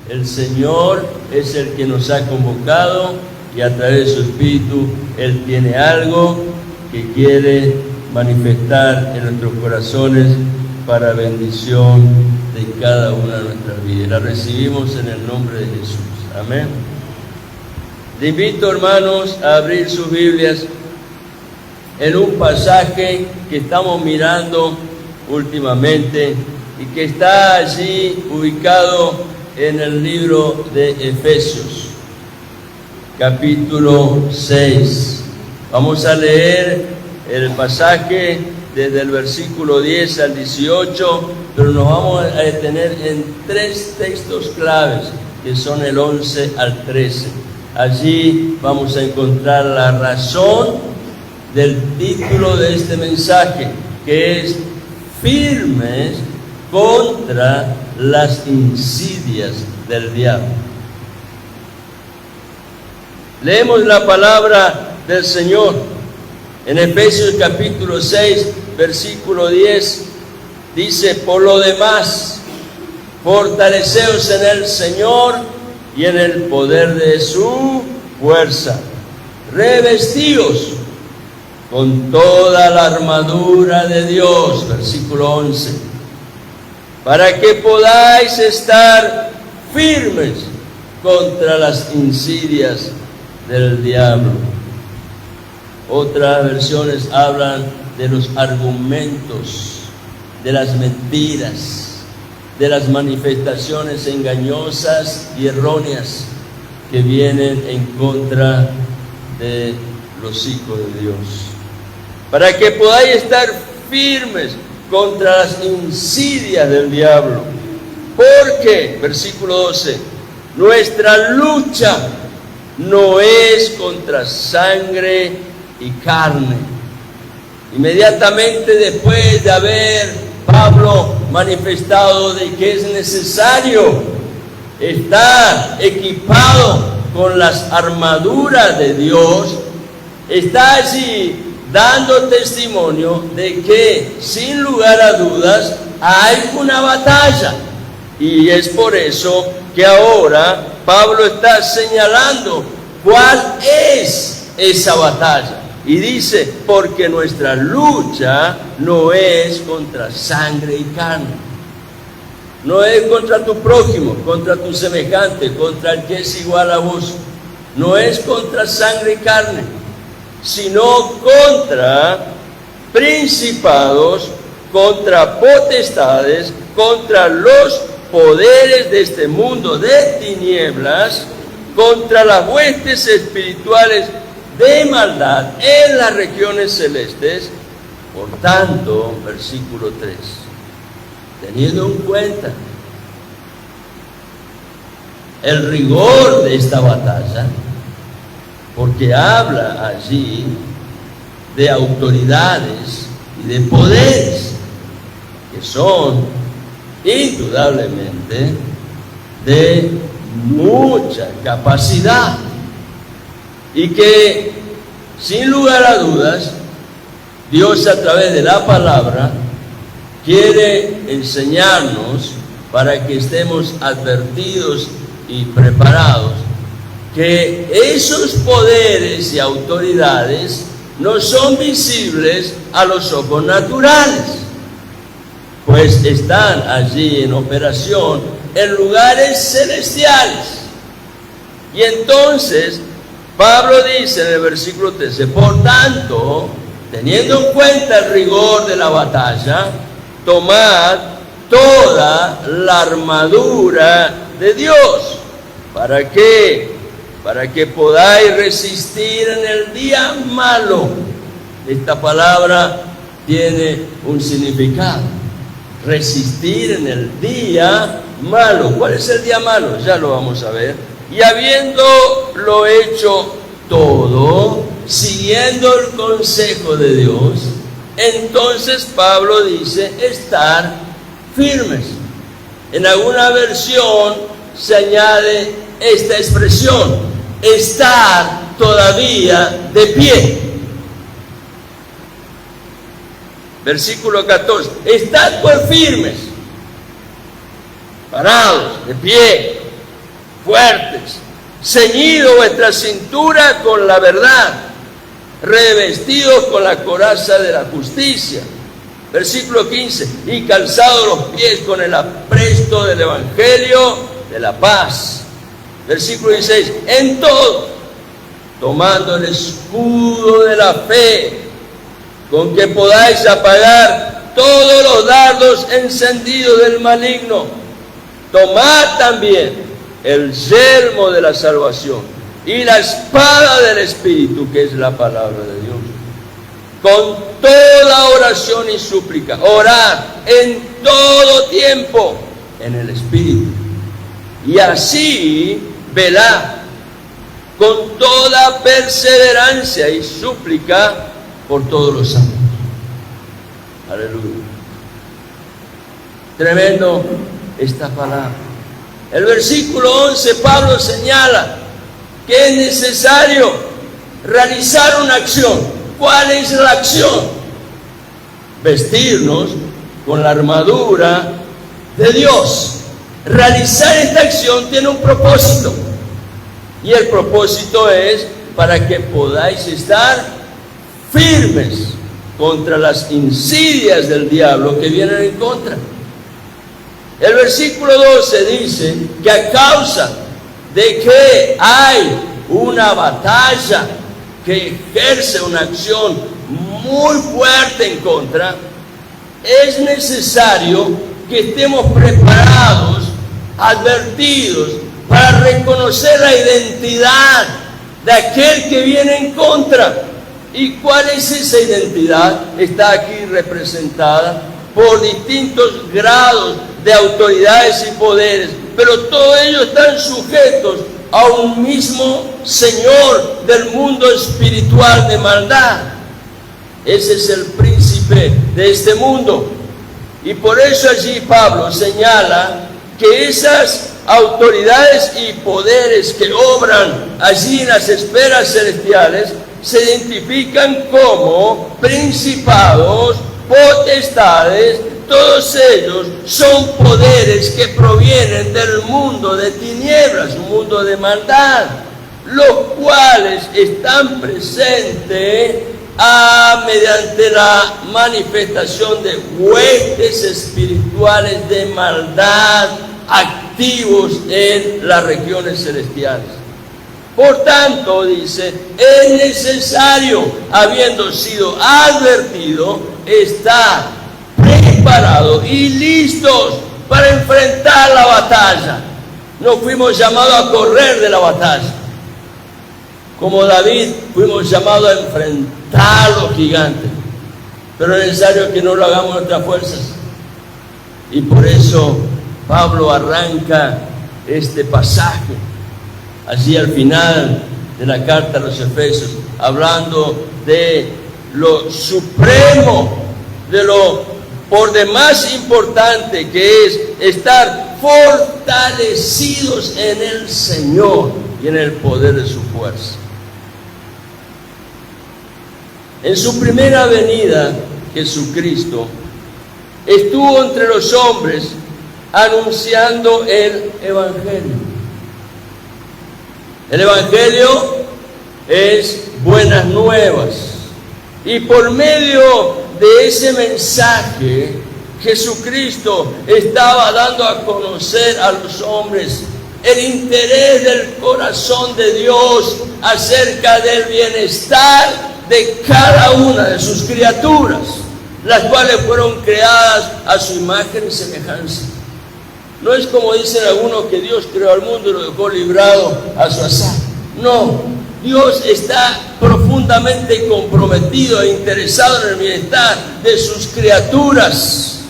El Señor es el que nos ha convocado y a través de su Espíritu Él tiene algo que quiere manifestar en nuestros corazones para bendición de cada una de nuestras vidas. La recibimos en el nombre de Jesús. Amén. Les invito, hermanos, a abrir sus Biblias en un pasaje que estamos mirando últimamente y que está allí ubicado en el libro de Efesios, capítulo 6. Vamos a leer el pasaje desde el versículo 10 al 18, pero nos vamos a detener en tres textos claves, que son el 11 al 13. Allí vamos a encontrar la razón del título de este mensaje, que es firmes contra las insidias del diablo. Leemos la palabra del Señor en Efesios capítulo 6, versículo 10. Dice: por lo demás, fortaleceos en el Señor y en el poder de su fuerza. Revestíos con toda la armadura de Dios, versículo 11, para que podáis estar firmes contra las insidias del diablo. Otras versiones hablan de los argumentos, de las mentiras, de las manifestaciones engañosas y erróneas que vienen en contra de los hijos de Dios. Para que podáis estar firmes contra las insidias del diablo. Porque, versículo 12, nuestra lucha no es contra sangre y carne. Inmediatamente después de haber Pablo manifestado de que es necesario estar equipado con las armaduras de Dios, está allí dando testimonio de que sin lugar a dudas hay una batalla, y es por eso que ahora Pablo está señalando cuál es esa batalla, y dice: porque nuestra lucha no es contra sangre y carne, no es contra tu prójimo, contra tu semejante, contra el que es igual a vos, no es contra sangre y carne, sino contra principados, contra potestades, contra los poderes de este mundo de tinieblas, contra las huestes espirituales de maldad en las regiones celestes. Por tanto, versículo 3, teniendo en cuenta el rigor de esta batalla, porque habla allí de autoridades y de poderes que son indudablemente de mucha capacidad y que sin lugar a dudas Dios, a través de la palabra, quiere enseñarnos para que estemos advertidos y preparados que esos poderes y autoridades no son visibles a los ojos naturales, pues están allí en operación en lugares celestiales. Y entonces Pablo dice en el versículo 13: por tanto, teniendo en cuenta el rigor de la batalla, tomad toda la armadura de Dios. ¿Para qué? Para que podáis resistir en el día malo. Esta palabra tiene un significado: resistir en el día malo. ¿Cuál es el día malo? Ya lo vamos a ver. Y habiéndolo hecho todo, siguiendo el consejo de Dios, entonces Pablo dice: estar firmes. En alguna versión se añade esta expresión: estar todavía de pie. Versículo 14: estad pues firmes, parados, de pie, fuertes, ceñido vuestra cintura con la verdad, revestidos con la coraza de la justicia. Versículo 15, y calzados los pies con el apresto del evangelio de la paz. Versículo 16, en todo, tomando el escudo de la fe, con que podáis apagar todos los dardos encendidos del maligno. Tomad también el yelmo de la salvación y la espada del Espíritu, que es la palabra de Dios. Con toda oración y súplica, orad en todo tiempo en el Espíritu. Y así velad con toda perseverancia y súplica por todos los santos. Aleluya. Tremendo esta palabra. El versículo 11, Pablo señala que es necesario realizar una acción. ¿Cuál es la acción? Vestirnos con la armadura de Dios. Realizar esta acción tiene un propósito. Y el propósito es para que podáis estar firmes contra las insidias del diablo que vienen en contra. El versículo 12 dice que a causa de que hay una batalla que ejerce una acción muy fuerte en contra, es necesario que estemos preparados, advertidos, para reconocer la identidad de aquel que viene en contra. ¿Y cuál es esa identidad? Está aquí representada por distintos grados de autoridades y poderes, pero todos ellos están sujetos a un mismo Señor del mundo espiritual de maldad. Ese es el príncipe de este mundo. Y por eso allí Pablo señala que esas autoridades y poderes que obran allí en las esferas celestiales se identifican como principados, potestades. Todos ellos son poderes que provienen del mundo de tinieblas, un mundo de maldad, los cuales están presentes mediante la manifestación de huestes espirituales de maldad activos en las regiones celestiales. Por tanto, dice, es necesario, habiendo sido advertido, estar preparados y listos para enfrentar la batalla. No fuimos llamados a correr de la batalla. Como David, fuimos llamados a enfrentar a los gigantes. Pero es necesario que no lo hagamos nuestras fuerzas. Y por eso Pablo arranca este pasaje allí al final de la carta a los Efesios, hablando de lo supremo, de lo por demás importante que es estar fortalecidos en el Señor y en el poder de su fuerza. En su primera venida, Jesucristo estuvo entre los hombres anunciando el Evangelio. El Evangelio es buenas nuevas. Y por medio de ese mensaje, Jesucristo estaba dando a conocer a los hombres el interés del corazón de Dios acerca del bienestar de cada una de sus criaturas, las cuales fueron creadas a su imagen y semejanza. No es como dicen algunos que Dios creó al mundo y lo dejó librado a su azar. No, Dios está profundamente comprometido e interesado en el bienestar de sus criaturas,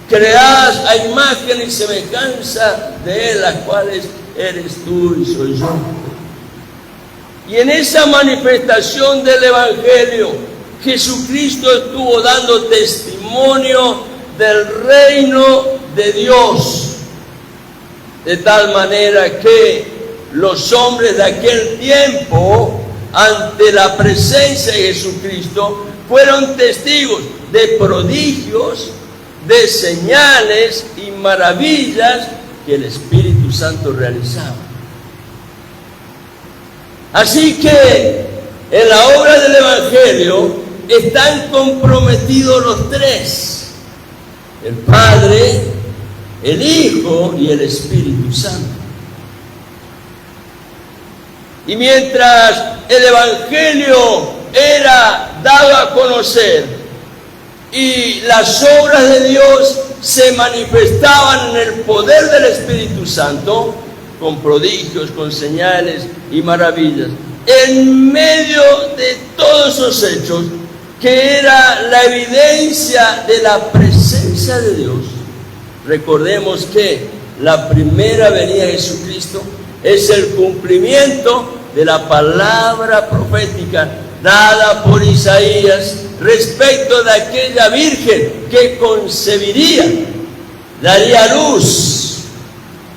creadas a imagen y semejanza de Él, las cuales eres tú y soy yo. Y en esa manifestación del Evangelio, Jesucristo estuvo dando testimonio del reino de Dios, de tal manera que los hombres de aquel tiempo, ante la presencia de Jesucristo, fueron testigos de prodigios, de señales y maravillas que el Espíritu Santo realizaba. Así que en la obra del Evangelio están comprometidos los tres: el Padre, el Hijo y el Espíritu Santo. Y mientras el Evangelio era dado a conocer y las obras de Dios se manifestaban en el poder del Espíritu Santo, con prodigios, con señales y maravillas, en medio de todos esos hechos, que era la evidencia de la presencia de Dios. Recordemos que la primera venida de Jesucristo es el cumplimiento de la palabra profética dada por Isaías respecto de aquella virgen que concebiría, daría luz,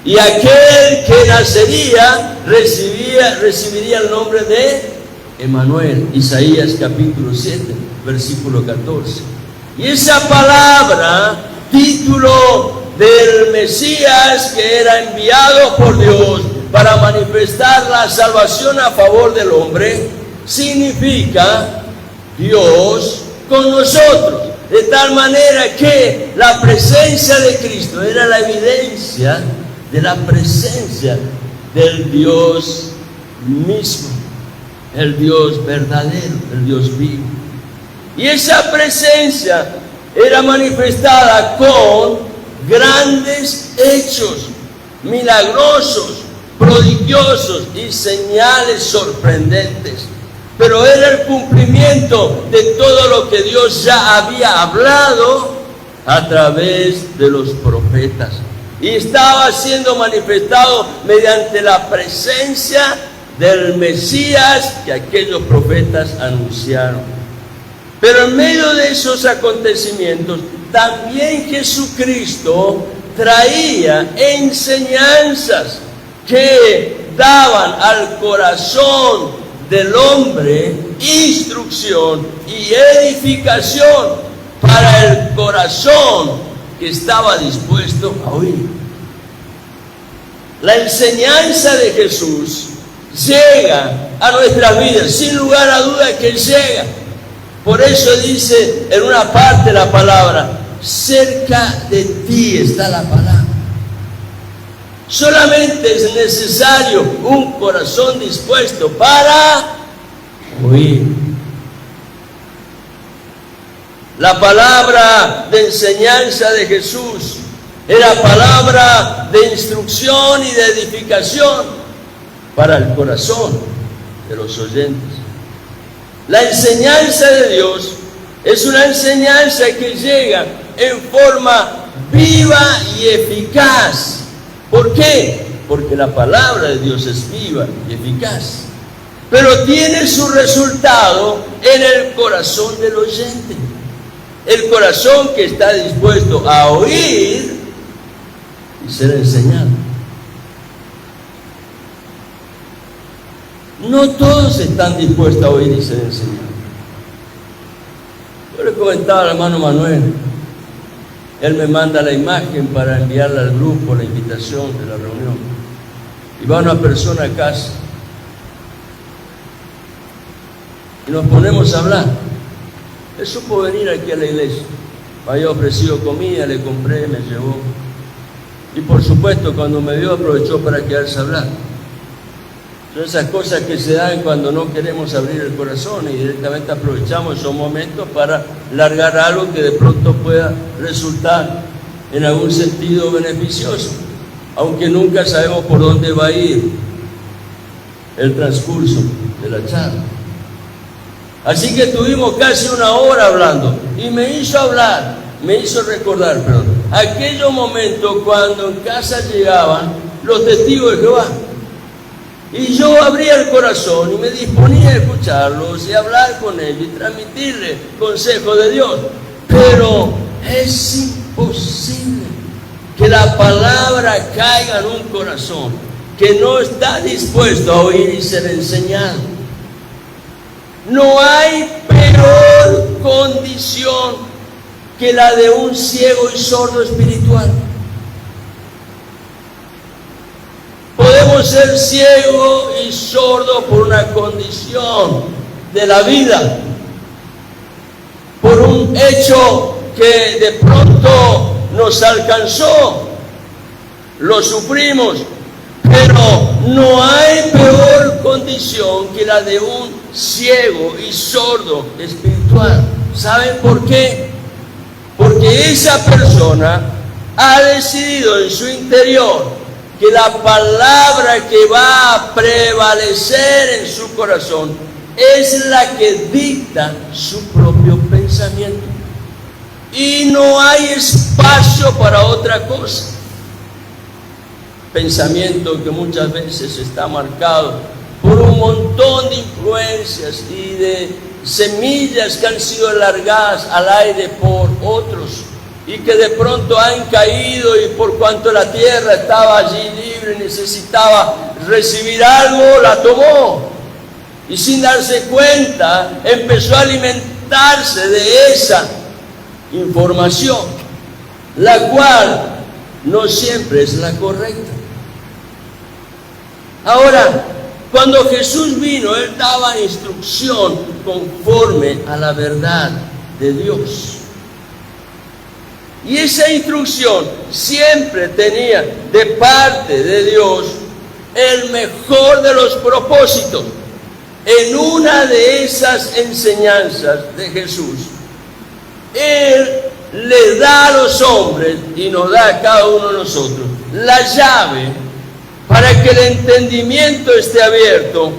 y aquel que nacería recibiría el nombre de Emmanuel. Isaías capítulo 7, versículo 14. Y esa palabra, título del Mesías que era enviado por Dios para manifestar la salvación a favor del hombre, significa Dios con nosotros. De tal manera que la presencia de Cristo era la evidencia de la presencia del Dios mismo, el Dios verdadero, el Dios vivo. Y esa presencia era manifestada con grandes hechos, milagrosos, prodigiosos y señales sorprendentes. Pero era el cumplimiento de todo lo que Dios ya había hablado a través de los profetas. Y estaba siendo manifestado mediante la presencia del Mesías que aquellos profetas anunciaron. Pero en medio de esos acontecimientos, también Jesucristo traía enseñanzas que daban al corazón del hombre instrucción y edificación para el corazón que estaba dispuesto a oír. La enseñanza de Jesús llega a nuestras vidas, sin lugar a duda que llega. Por eso dice en una parte la palabra: cerca de ti está la palabra. Solamente es necesario un corazón dispuesto para oír. La palabra de enseñanza de Jesús era palabra de instrucción y de edificación para el corazón de los oyentes. La enseñanza de Dios es una enseñanza que llega en forma viva y eficaz. ¿Por qué? Porque la palabra de Dios es viva y eficaz, pero tiene su resultado en el corazón del oyente, el corazón que está dispuesto a oír y ser enseñado. No todos están dispuestos a oír y ser enseñados. Yo le comentaba al hermano Manuel, él me manda la imagen para enviarla al grupo, la invitación de la reunión. Y va una persona a casa y nos ponemos a hablar. Él supo venir aquí a la iglesia. Me había ofrecido comida, le compré, me llevó. Y por supuesto, cuando me vio, aprovechó para quedarse a hablar. Son esas cosas que se dan cuando no queremos abrir el corazón y directamente aprovechamos esos momentos para largar algo que de pronto pueda resultar en algún sentido beneficioso, aunque nunca sabemos por dónde va a ir el transcurso de la charla. Así que tuvimos casi una hora hablando y me hizo recordar, aquellos momentos cuando en casa llegaban los testigos de Jehová. Y yo abría el corazón y me disponía a escucharlos y hablar con ellos y transmitirles consejos de Dios. Pero es imposible que la palabra caiga en un corazón que no está dispuesto a oír y ser enseñado. No hay peor condición que la de un ciego y sordo espiritual. ser ciego y sordo por una condición de la vida, por un hecho que de pronto nos alcanzó, lo sufrimos, pero no hay peor condición que la de un ciego y sordo espiritual. ¿Saben por qué? Porque esa persona ha decidido en su interior que la palabra que va a prevalecer en su corazón es la que dicta su propio pensamiento. Y no hay espacio para otra cosa. Pensamiento que muchas veces está marcado por un montón de influencias y de semillas que han sido largadas al aire por otros y que de pronto han caído, y por cuanto la tierra estaba allí libre y necesitaba recibir algo, la tomó, y sin darse cuenta empezó a alimentarse de esa información, la cual no siempre es la correcta. Ahora, cuando Jesús vino, Él daba instrucción conforme a la verdad de Dios. Y esa instrucción siempre tenía de parte de Dios el mejor de los propósitos. En una de esas enseñanzas de Jesús, Él le da a los hombres, y nos da a cada uno de nosotros, la llave para que el entendimiento esté abierto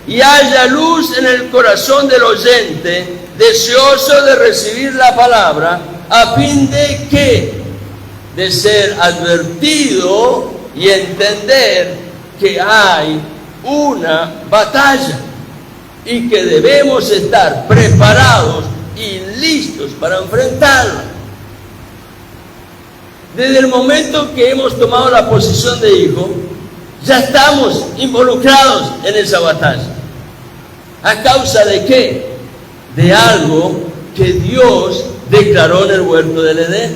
y haya luz en el corazón del oyente, deseoso de recibir la palabra, a fin de que, de ser advertido y entender que hay una batalla y que debemos estar preparados y listos para enfrentarla. Desde el momento que hemos tomado la posición de hijo, ya estamos involucrados en esa batalla. ¿A causa de qué? De algo que Dios declaró en el huerto del Edén,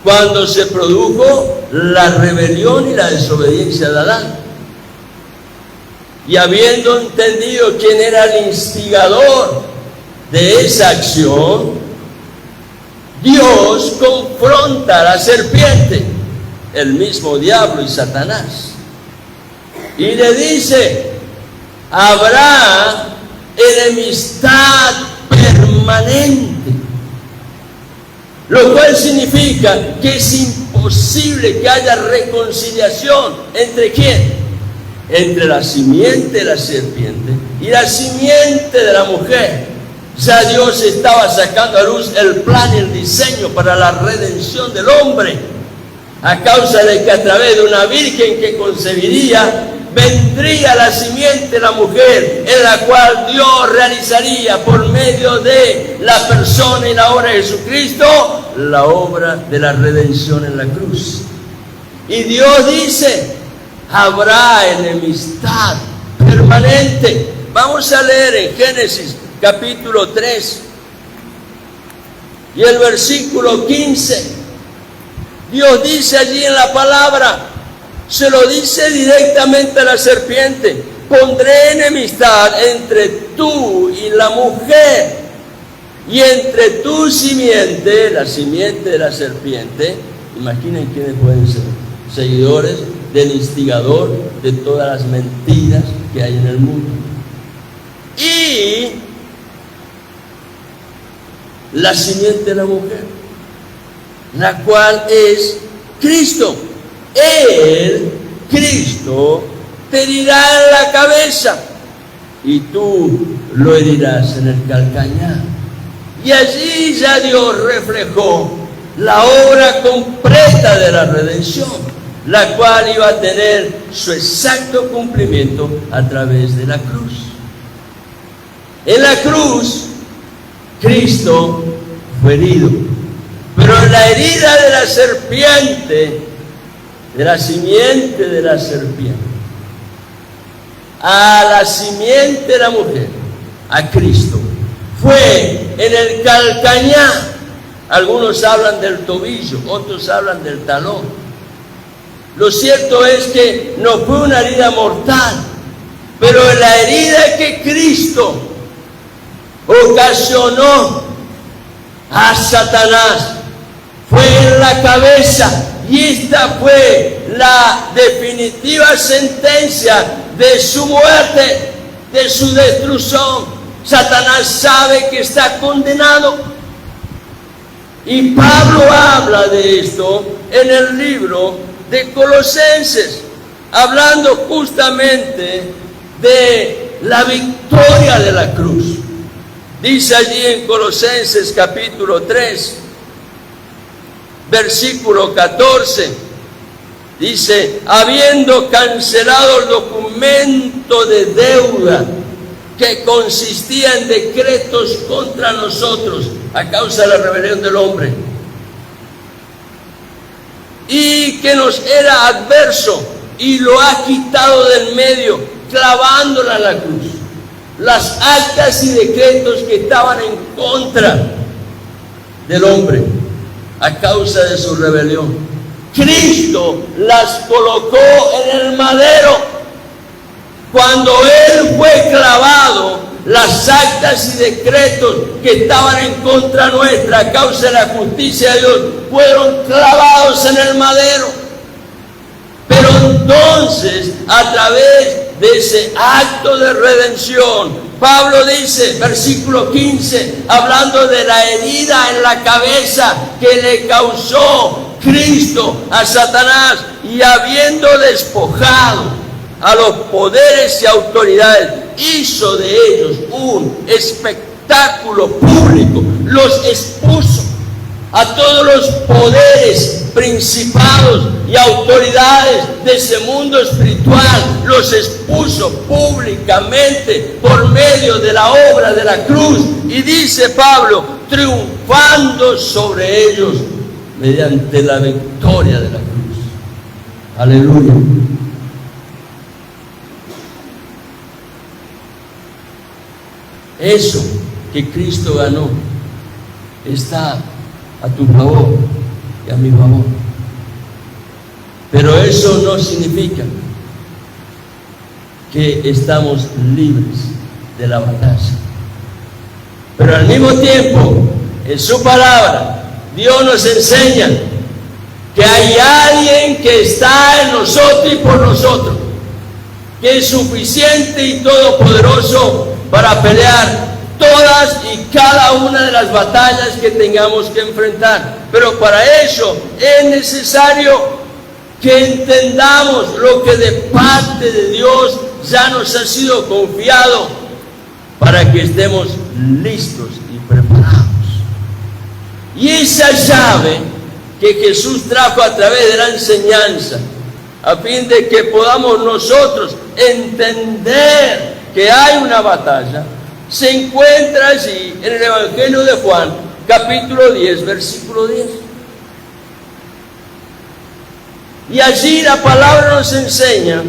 cuando se produjo la rebelión y la desobediencia de Adán. Y habiendo entendido quién era el instigador de esa acción, Dios confronta a la serpiente, el mismo diablo y Satanás, y le dice: habrá enemistad permanente, lo cual significa que es imposible que haya reconciliación. ¿Entre quién? Entre la simiente de la serpiente y la simiente de la mujer. Ya Dios estaba sacando a luz el plan y el diseño para la redención del hombre, a causa de que a través de una virgen que concebiría, vendría la simiente de la mujer, en la cual Dios realizaría por medio de la persona y la obra de Jesucristo la obra de la redención en la cruz. Y Dios dice: habrá enemistad permanente. Vamos a leer en Génesis capítulo 3 y el versículo 15. Dios dice allí en la palabra, se lo dice directamente a la serpiente: pondré enemistad entre tú y la mujer, y entre tu simiente, la simiente de la serpiente. Imaginen quiénes pueden ser: seguidores del instigador de todas las mentiras que hay en el mundo, y la simiente de la mujer, la cual es Cristo. Él, Cristo, te herirá en la cabeza y tú lo herirás en el calcañar. Y allí ya Dios reflejó la obra completa de la redención, la cual iba a tener su exacto cumplimiento a través de la cruz. En la cruz, Cristo fue herido, pero en la herida de la serpiente, de la simiente de la serpiente, a la simiente de la mujer, a Cristo, fue en el calcañar. Algunos hablan del tobillo, otros hablan del talón. Lo cierto es que no fue una herida mortal, pero la herida que Cristo ocasionó a Satanás fue en la cabeza, y esta fue la definitiva sentencia de su muerte, de su destrucción. Satanás sabe que está condenado, y Pablo habla de esto en el libro de Colosenses, hablando justamente de la victoria de la cruz. Dice allí en Colosenses capítulo 3, versículo 14, dice: habiendo cancelado el documento de deuda que consistía en decretos contra nosotros a causa de la rebelión del hombre, y que nos era adverso, y lo ha quitado del medio, clavándola en la cruz. Las actas y decretos que estaban en contra del hombre a causa de su rebelión, Cristo las colocó en el madero. Cuando Él fue clavado, las actas y decretos que estaban en contra nuestra a causa de la justicia de Dios fueron clavados en el madero. Pero entonces, a través de ese acto de redención, Pablo dice, versículo 15, hablando de la herida en la cabeza que le causó Cristo a Satanás, y habiendo despojado a los poderes y autoridades, hizo de ellos un espectáculo público, los expuso a todos los poderes, principados y autoridades de ese mundo espiritual, los expuso públicamente por medio de la obra de la cruz. Y dice Pablo, triunfando sobre ellos mediante la victoria de la cruz. Aleluya. Eso que Cristo ganó está a tu favor y a mi favor. Pero eso no significa que estamos libres de la batalla. Pero al mismo tiempo, en su palabra, Dios nos enseña que hay alguien que está en nosotros y por nosotros, que es suficiente y todopoderoso para pelear todas y cada una de las batallas que tengamos que enfrentar. Pero para eso es necesario que entendamos lo que de parte de Dios ya nos ha sido confiado, para que estemos listos y preparados. Y esa llave que Jesús trajo a través de la enseñanza, a fin de que podamos nosotros entender que hay una batalla, se encuentra allí en el Evangelio de Juan, capítulo 10, versículo 10. Y allí la palabra nos enseña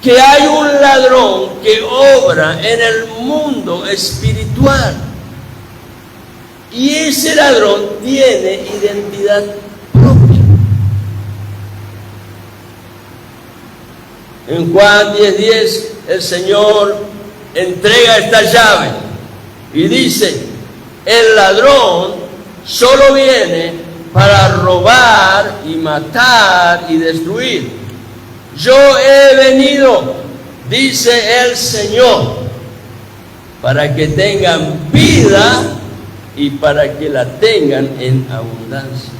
que hay un ladrón que obra en el mundo espiritual. Y ese ladrón tiene identidad propia. En Juan 10:10, el Señor entrega esta llave y dice: el ladrón solo viene para robar y matar y destruir. Yo he venido, dice el Señor, para que tengan vida y para que la tengan en abundancia.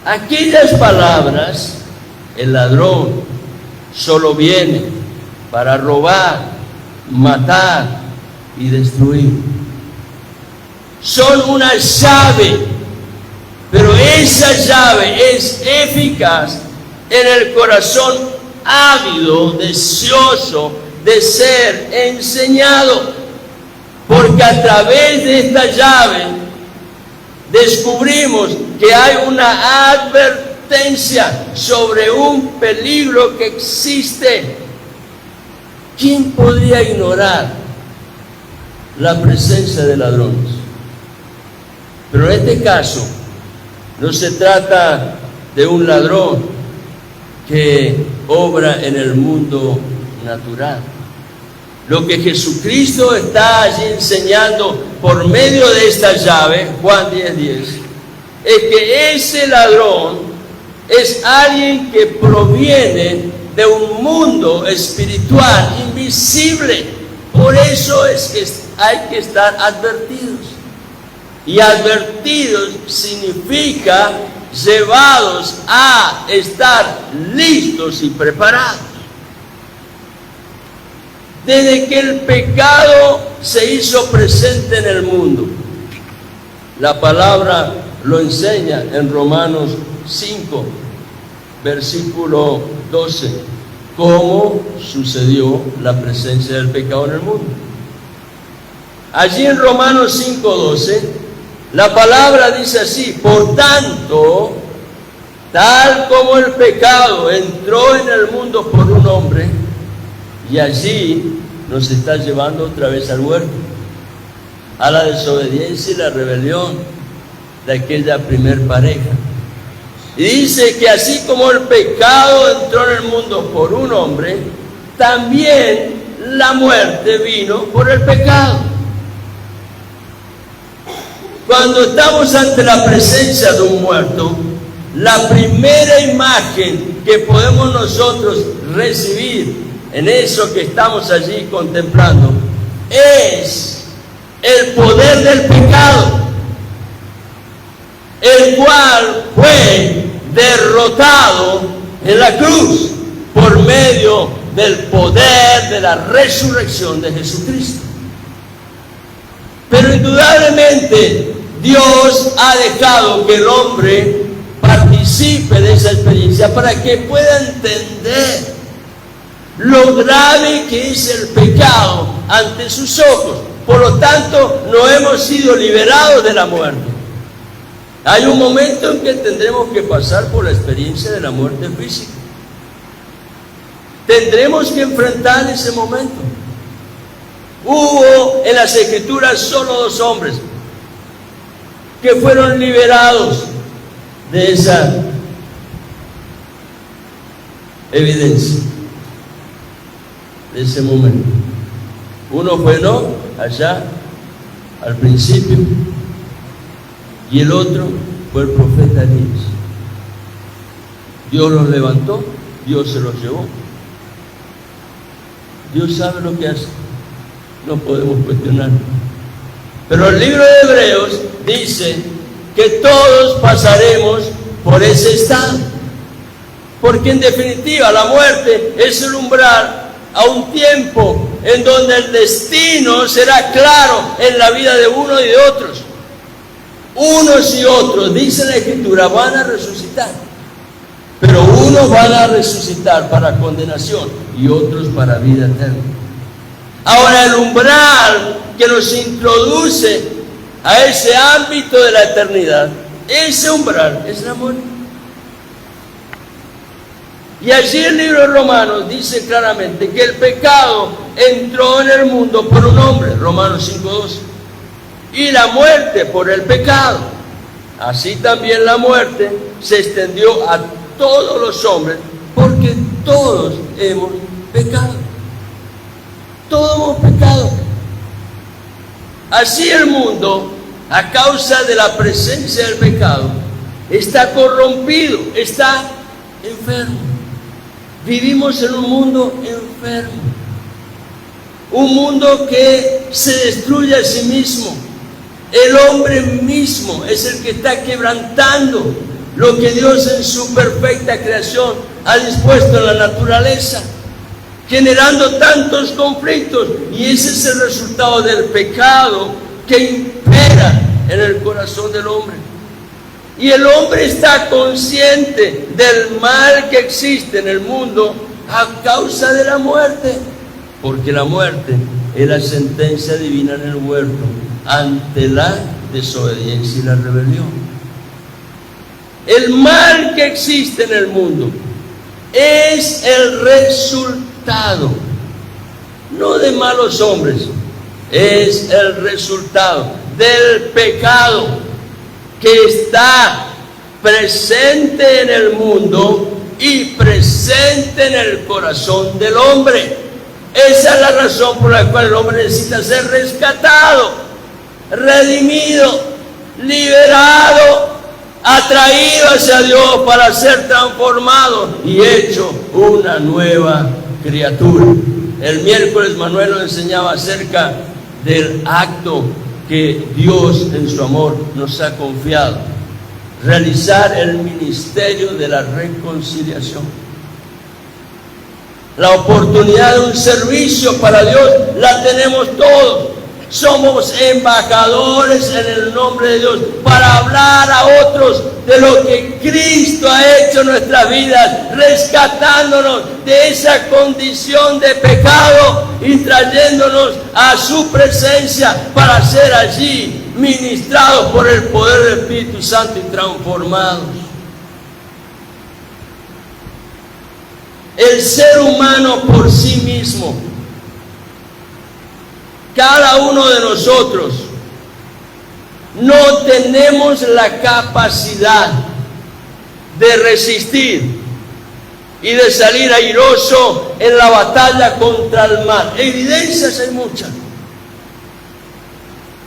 Aquellas palabras, el ladrón solo viene para robar, matar y destruir, son una llave, pero esa llave es eficaz en el corazón ávido, deseoso de ser enseñado. Porque a través de esta llave descubrimos que hay una advertencia sobre un peligro que existe. ¿Quién podría ignorar la presencia de ladrones? Pero en este caso no se trata de un ladrón que obra en el mundo natural. Lo que Jesucristo está allí enseñando por medio de esta llave, Juan 10:10, es que ese ladrón es alguien que proviene de un mundo espiritual invisible. Por eso es que hay que estar advertidos. Y advertidos significa llevados a estar listos y preparados. Desde que el pecado se hizo presente en el mundo, la palabra lo enseña en Romanos 5, versículo 12, cómo sucedió la presencia del pecado en el mundo. Allí en Romanos 5:12, la palabra dice así: por tanto, tal como el pecado entró en el mundo por un hombre, y allí nos está llevando otra vez al huerto, a la desobediencia y la rebelión de aquella primer pareja. Y dice que así como el pecado entró en el mundo por un hombre, también la muerte vino por el pecado. Cuando estamos ante la presencia de un muerto, la primera imagen que podemos nosotros recibir en eso que estamos allí contemplando es el poder del pecado, el cual fue derrotado en la cruz por medio del poder de la resurrección de Jesucristo. Pero indudablemente Dios ha dejado que el hombre participe de esa experiencia para que pueda entender lo grave que es el pecado ante sus ojos. Por lo tanto, no hemos sido liberados de la muerte. Hay un momento en que tendremos que pasar por la experiencia de la muerte física. Tendremos que enfrentar ese momento. Hubo en las Escrituras solo 2 hombres que fueron liberados de esa evidencia, de ese momento. Uno fue Enoc, allá al principio, y el otro fue el profeta Elías. Dios los levantó, Dios se los llevó. Dios sabe lo que hace, no podemos cuestionarlo. Pero el libro de Hebreos dice que todos pasaremos por ese estado, porque en definitiva la muerte es el umbral a un tiempo en donde el destino será claro en la vida de uno y de otros. Unos y otros, dice la Escritura, van a resucitar, pero unos van a resucitar para condenación y otros para vida eterna. Ahora, el umbral que nos introduce a ese ámbito de la eternidad, ese umbral es la muerte. Y allí el libro de Romanos dice claramente que el pecado entró en el mundo por un hombre, Romanos 5:12, y la muerte por el pecado. Así también la muerte se extendió a todos los hombres, porque todos hemos pecado. Todos hemos pecado. Así el mundo, a causa de la presencia del pecado, está corrompido, está enfermo. Vivimos en un mundo enfermo, un mundo que se destruye a sí mismo. El hombre mismo es el que está quebrantando lo que Dios en su perfecta creación ha dispuesto en la naturaleza, generando tantos conflictos, y ese es el resultado del pecado que impera en el corazón del hombre. Y el hombre está consciente del mal que existe en el mundo a causa de la muerte, porque la muerte es la sentencia divina en el huerto ante la desobediencia y la rebelión. El mal que existe en el mundo es el resultado, no de malos hombres, es el resultado del pecado que está presente en el mundo y presente en el corazón del hombre. Esa es la razón por la cual el hombre necesita ser rescatado, redimido, liberado, atraído hacia Dios para ser transformado y hecho una nueva criatura. El miércoles Manuel nos enseñaba acerca del acto que Dios en su amor nos ha confiado: realizar el ministerio de la reconciliación. La oportunidad de un servicio para Dios la tenemos todos. Somos embajadores en el nombre de Dios para hablar a otros de lo que Cristo ha hecho en nuestras vidas, rescatándonos de esa condición de pecado y trayéndonos a su presencia para ser allí ministrados por el poder del Espíritu Santo y transformados. El ser humano por sí mismo, cada uno de nosotros, no tenemos la capacidad de resistir y de salir airoso en la batalla contra el mal. Evidencias hay muchas.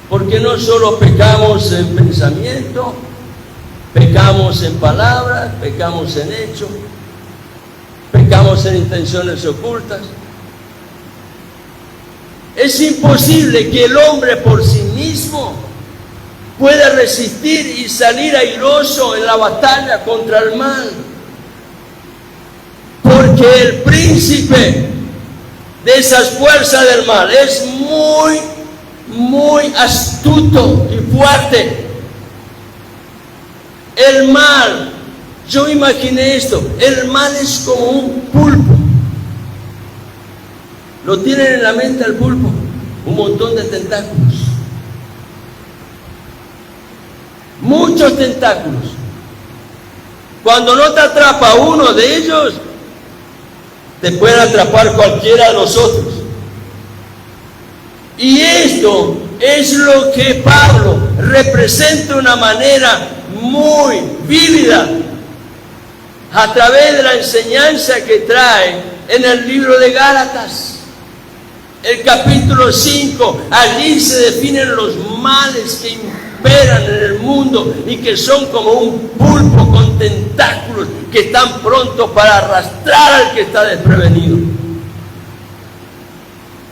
Porque no solo pecamos en pensamiento, pecamos en palabras, pecamos en hechos, pecamos en intenciones ocultas. Es imposible que el hombre por sí mismo pueda resistir y salir airoso en la batalla contra el mal. Porque el príncipe de esas fuerzas del mal es muy astuto y fuerte. El mal, yo imaginé esto, el mal es como un pulpo. Lo tienen en la mente al pulpo, un montón de tentáculos. Muchos tentáculos. Cuando no te atrapa uno de ellos, te puede atrapar cualquiera de nosotros. Y esto es lo que Pablo representa de una manera muy vívida a través de la enseñanza que trae en el libro de Gálatas. El capítulo 5, allí se definen los males que imperan en el mundo y que son como un pulpo con tentáculos que están prontos para arrastrar al que está desprevenido.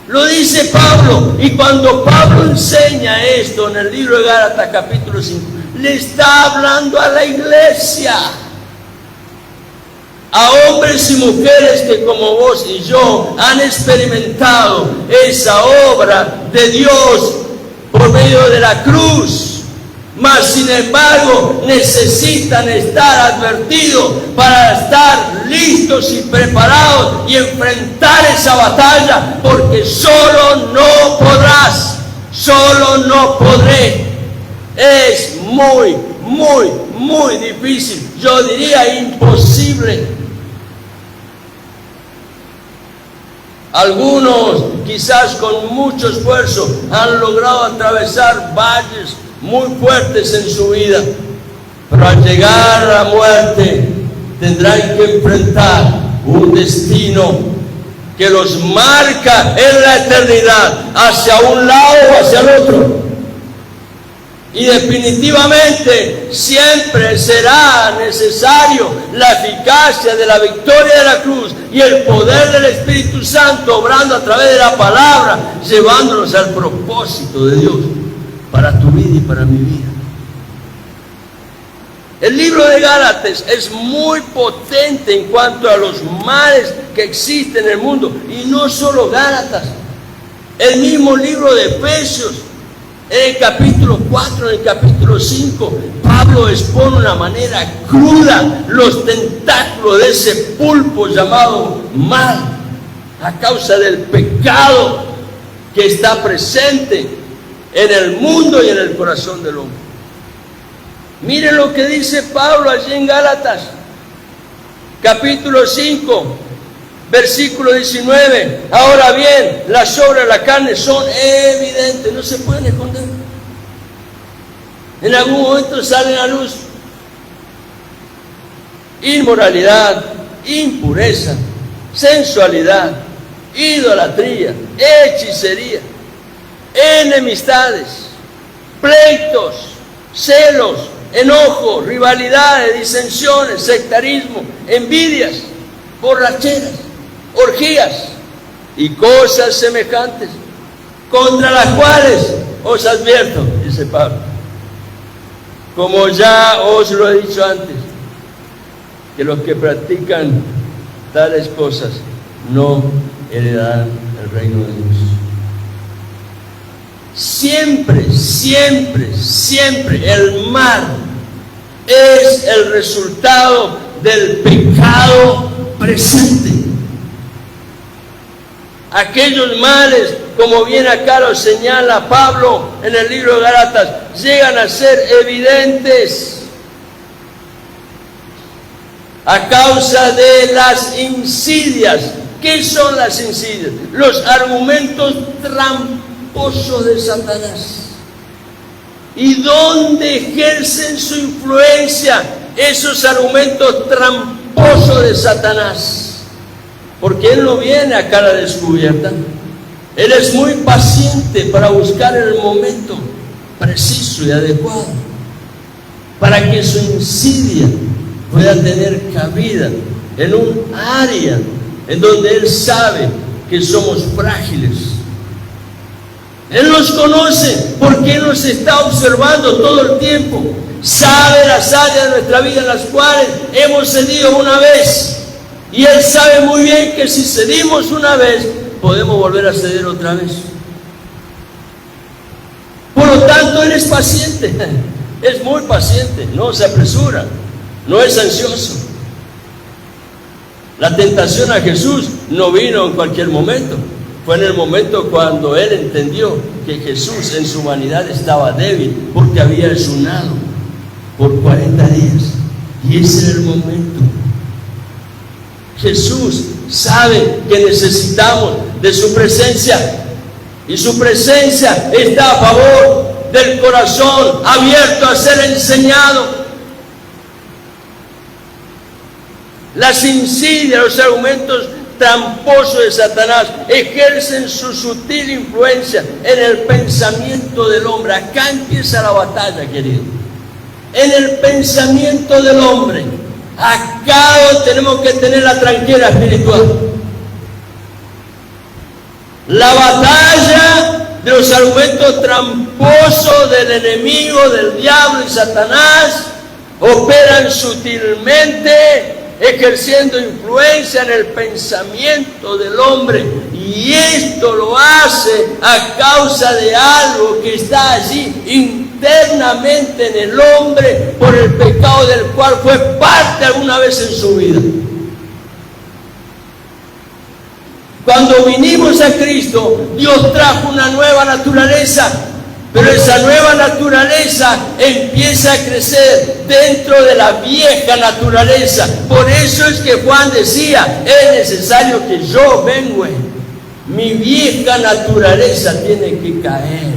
Lo dice Pablo, y cuando Pablo enseña esto en el libro de Gálatas capítulo 5, le está hablando a la iglesia, a hombres y mujeres que como vos y yo han experimentado esa obra de Dios por medio de la cruz, mas sin embargo necesitan estar advertidos para estar listos y preparados y enfrentar esa batalla, porque solo no podrás, solo no podré. Es muy difícil, yo diría imposible. Algunos, quizás con mucho esfuerzo, han logrado atravesar valles muy fuertes en su vida, pero al llegar a la muerte tendrán que enfrentar un destino que los marca en la eternidad, hacia un lado o hacia el otro. Y definitivamente siempre será necesario la eficacia de la victoria de la cruz y el poder del Espíritu Santo obrando a través de la palabra, llevándonos al propósito de Dios para tu vida y para mi vida. El libro de Gálatas es muy potente en cuanto a los males que existen en el mundo, y no solo Gálatas, el mismo libro de Efesios. En el capítulo 4, en el capítulo 5, Pablo expone de una manera cruda los tentáculos de ese pulpo llamado mal, a causa del pecado que está presente en el mundo y en el corazón del hombre. Miren lo que dice Pablo allí en Gálatas, capítulo 5, versículo 19. Ahora bien, las obras de la carne son evidentes, no se pueden esconder. En algún momento salen a luz. inmoralidad, impureza, sensualidad, idolatría, hechicería, enemistades, pleitos, celos, enojos, rivalidades, disensiones, sectarismo, envidias, borracheras, orgías y cosas semejantes, contra las cuales os advierto, dice Pablo, como ya os lo he dicho antes, que los que practican tales cosas no heredarán el reino de Dios. Siempre, siempre, siempre el mal es el resultado del pecado presente. Aquellos males, como bien acá lo señala Pablo en el libro de Gálatas, llegan a ser evidentes a causa de las insidias. ¿Qué son las insidias? Los argumentos tramposos de Satanás. ¿Y dónde ejercen su influencia esos argumentos tramposos de Satanás? Porque él no viene a cara descubierta. Él es muy paciente para buscar el momento preciso y adecuado para que su insidia pueda tener cabida en un área en donde él sabe que somos frágiles. Él nos conoce porque él nos está observando todo el tiempo. Sabe las áreas de nuestra vida en las cuales hemos cedido una vez. Y él sabe muy bien que si cedimos una vez, podemos volver a ceder otra vez. Por lo tanto, él es paciente. Es muy paciente, no se apresura, no es ansioso. La tentación a Jesús no vino en cualquier momento. Fue en el momento cuando él entendió que Jesús en su humanidad estaba débil porque había ayunado por 40 días. Y ese era el momento. Jesús sabe que necesitamos de su presencia. Y su presencia está a favor del corazón abierto a ser enseñado. Las insidias, los argumentos tramposos de Satanás ejercen su sutil influencia en el pensamiento del hombre. Acá empieza la batalla, querido. En el pensamiento del hombre. Acá tenemos que tener la tranquera espiritual. La batalla de los argumentos tramposos del enemigo, del diablo y Satanás operan sutilmente, ejerciendo influencia en el pensamiento del hombre, y esto lo hace a causa de algo que está allí internamente en el hombre por el pecado del cual fue parte alguna vez en su vida. Cuando vinimos a Cristo, Dios trajo una nueva naturaleza, pero esa nueva naturaleza empieza a crecer dentro de la vieja naturaleza. Por eso es que Juan decía, es necesario que yo venga. Mi vieja naturaleza tiene que caer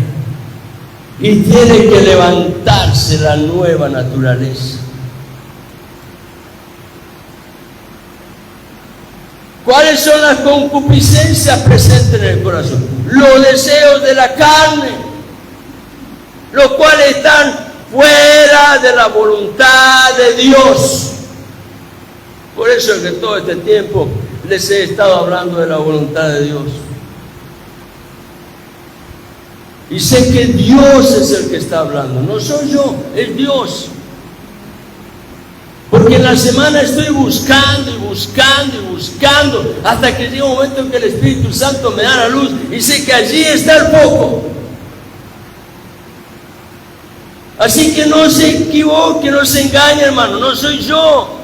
y tiene que levantarse la nueva naturaleza. ¿Cuáles son las concupiscencias presentes en el corazón? Los deseos de la carne, los cuales están fuera de la voluntad de Dios. Por eso es que todo este tiempo les he estado hablando de la voluntad de Dios. Y sé que Dios es el que está hablando, no soy yo, es Dios. Porque en la semana estoy buscando y buscando y buscando hasta que llega un momento en que el Espíritu Santo me da la luz y sé que allí está el foco. Así que no se equivoque, no se engañe, hermano, no soy yo.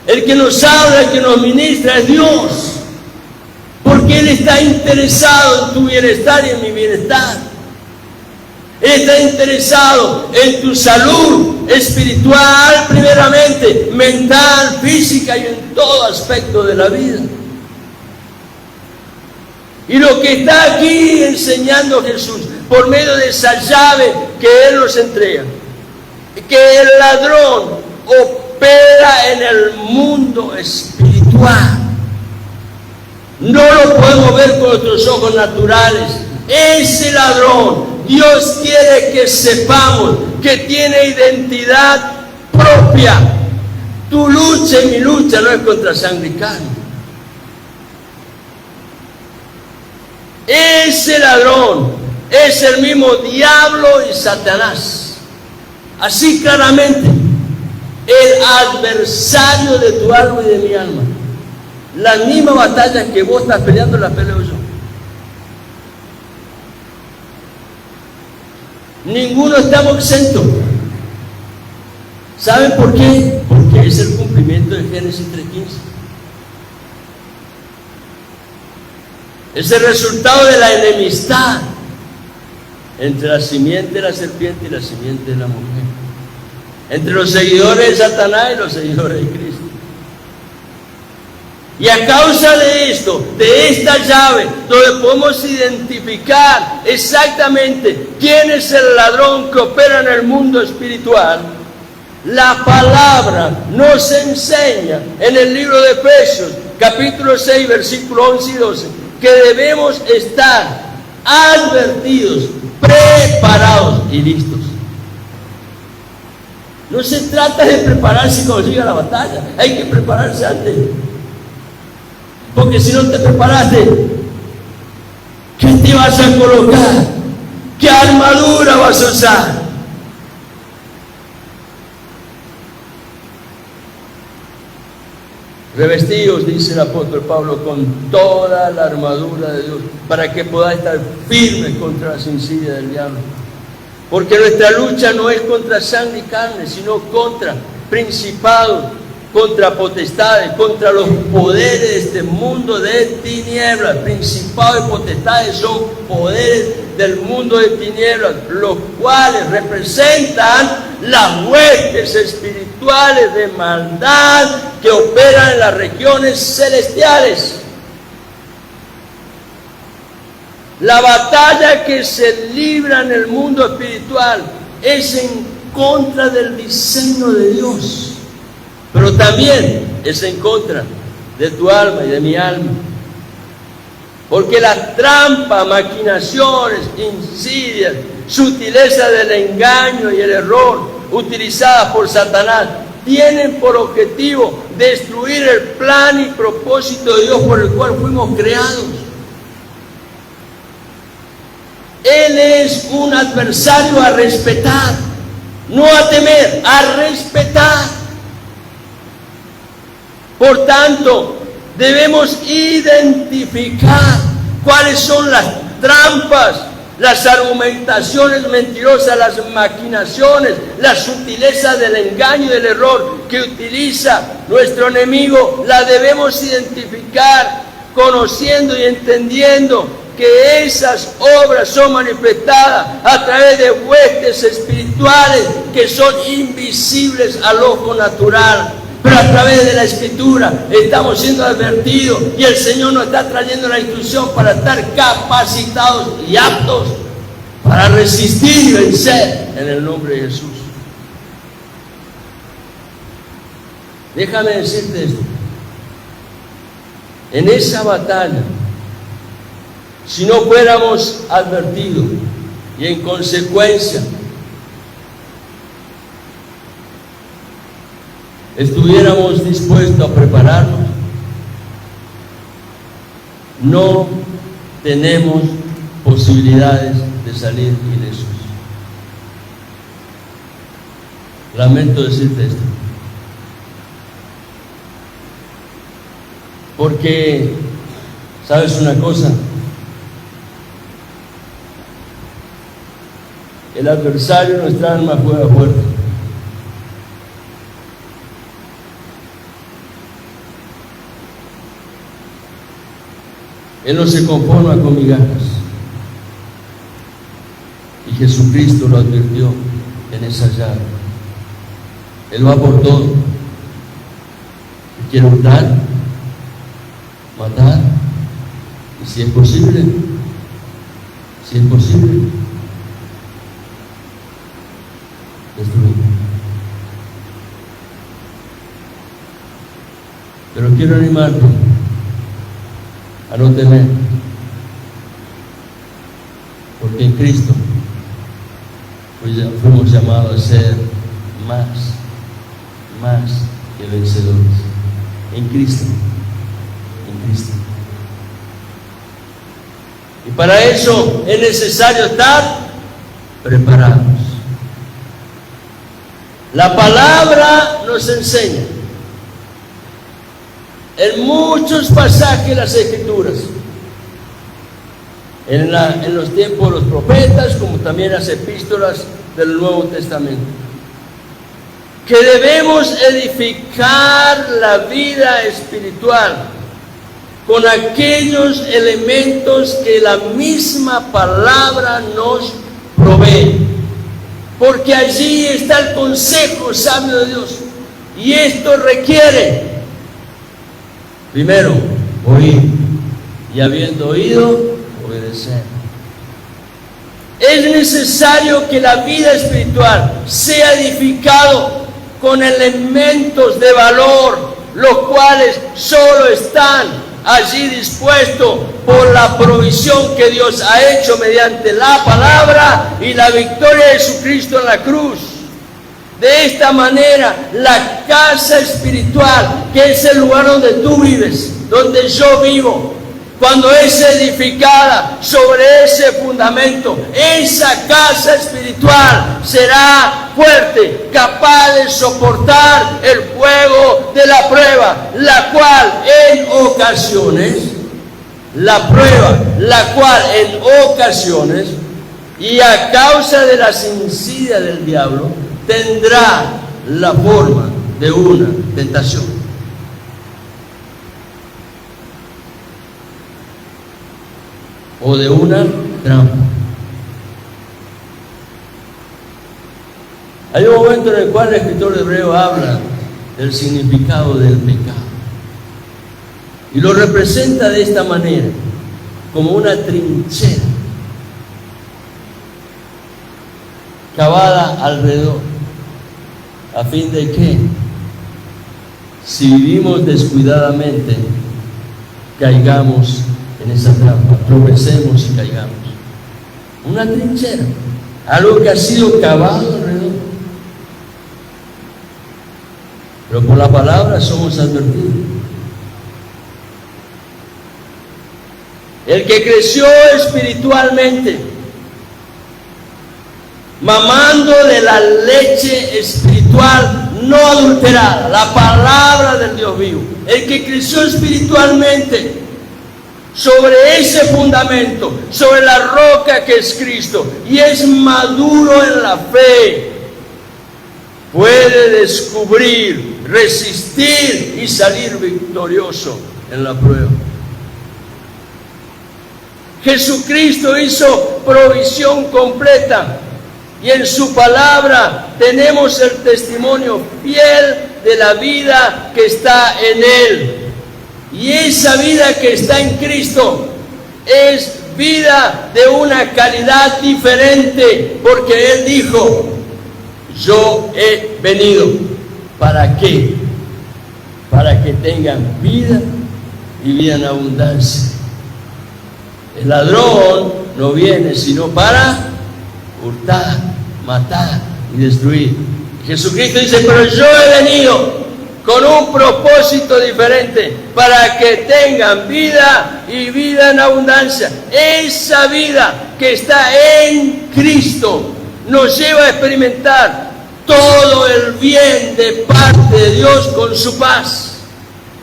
El que nos habla, el que nos ministra es Dios. Porque Él está interesado en tu bienestar y en mi bienestar. Él está interesado en tu salud espiritual primeramente, mental, física y en todo aspecto de la vida. Y lo que está aquí enseñando Jesús, por medio de esa llave que Él nos entrega, que el ladrón opera en el mundo espiritual. No lo podemos ver con nuestros ojos naturales. Ese ladrón, Dios quiere que sepamos que tiene identidad propia. Tu lucha y mi lucha no es contra sangre y carne. Ese ladrón es el mismo diablo y Satanás. Así claramente, el adversario de tu alma y de mi alma. Las mismas batallas que vos estás peleando las peleo yo. Ninguno estamos exentos. ¿Saben por qué? Porque es el cumplimiento de Génesis 3:15. Es el resultado de la enemistad entre la simiente de la serpiente y la simiente de la mujer. Entre los seguidores de Satanás y los seguidores de Cristo. Y a causa de esto, de esta llave, donde podemos identificar exactamente quién es el ladrón que opera en el mundo espiritual, la palabra nos enseña en el libro de Efesios, capítulo 6, versículos 11 y 12, que debemos estar advertidos, preparados y listos. No se trata de prepararse cuando llega la batalla, hay que prepararse antes. Porque si no te preparaste, ¿qué te vas a colocar? ¿Qué armadura vas a usar? Revestidos, dice el apóstol Pablo, con toda la armadura de Dios, para que podáis estar firmes contra las insidias del diablo. Porque nuestra lucha no es contra sangre y carne, sino contra principados, contra potestades, contra los poderes de este mundo de tinieblas. Principados y potestades son poderes del mundo de tinieblas, los cuales representan las huestes espirituales de maldad que operan en las regiones celestiales. La batalla que se libra en el mundo espiritual es en contra del diseño de Dios, pero también es en contra de tu alma y de mi alma. Porque las trampas, maquinaciones, insidias, sutileza del engaño y el error utilizadas por Satanás tienen por objetivo destruir el plan y propósito de Dios por el cual fuimos creados. Él es un adversario a respetar, no a temer, a respetar. Por tanto, debemos identificar cuáles son las trampas, las argumentaciones mentirosas, las maquinaciones, la sutileza del engaño y del error que utiliza nuestro enemigo. La debemos identificar conociendo y entendiendo que esas obras son manifestadas a través de huestes espirituales que son invisibles al ojo natural. Pero a través de la Escritura estamos siendo advertidos y el Señor nos está trayendo la instrucción para estar capacitados y aptos para resistir y vencer en el nombre de Jesús. Déjame decirte esto. En esa batalla, si no fuéramos advertidos y en consecuencia estuviéramos dispuestos a prepararnos, no tenemos posibilidades de salir ilesos. Lamento decirte esto, porque, ¿sabes una cosa? El adversario de nuestra alma juega fuerte. Él no se conforma con migajas. Y Jesucristo lo advirtió en esa llave. Él va por todo. Quiere hurtar, matar, y si es posible, destruir. Pero quiero animarte a no temer, porque en Cristo pues ya fuimos llamados a ser más que vencedores. En Cristo. Y para eso es necesario estar preparados. La palabra nos enseña en muchos pasajes de las Escrituras, en los tiempos de los profetas, como también las epístolas del Nuevo Testamento, que debemos edificar la vida espiritual con aquellos elementos que la misma palabra nos provee, porque allí está el consejo sabio de Dios, y esto requiere, primero, oír, y habiendo oído, obedecer. Es necesario que la vida espiritual sea edificado con elementos de valor, los cuales solo están allí dispuestos por la provisión que Dios ha hecho mediante la palabra y la victoria de Jesucristo en la cruz. De esta manera, la casa espiritual, que es el lugar donde tú vives, donde yo vivo, cuando es edificada sobre ese fundamento, esa casa espiritual será fuerte, capaz de soportar el fuego de la prueba, la cual en ocasiones, y a causa de las insidias del diablo, tendrá la forma de una tentación. O de una trampa. Hay un momento en el cual el escritor hebreo habla del significado del pecado y lo representa de esta manera, como una trinchera cavada alrededor, a fin de que, si vivimos descuidadamente, caigamos en esa trampa, tropecemos y caigamos. Una trinchera, algo que ha sido cavado alrededor. Pero por la palabra somos advertidos. El que creció espiritualmente, mamando de la leche espiritual no adulterada, la palabra del Dios vivo, el que creció espiritualmente sobre ese fundamento, sobre la roca que es Cristo, y es maduro en la fe, puede descubrir, resistir y salir victorioso en la prueba. Jesucristo hizo provisión completa, y en su palabra tenemos el testimonio fiel de la vida que está en Él. Y esa vida que está en Cristo es vida de una calidad diferente, porque Él dijo: yo he venido, ¿para qué? Para que tengan vida y vida en abundancia. El ladrón no viene sino para hurtar, matar y destruir. Jesucristo dice: pero yo he venido con un propósito diferente, para que tengan vida y vida en abundancia. Esa vida que está en Cristo nos lleva a experimentar todo el bien de parte de Dios con su paz.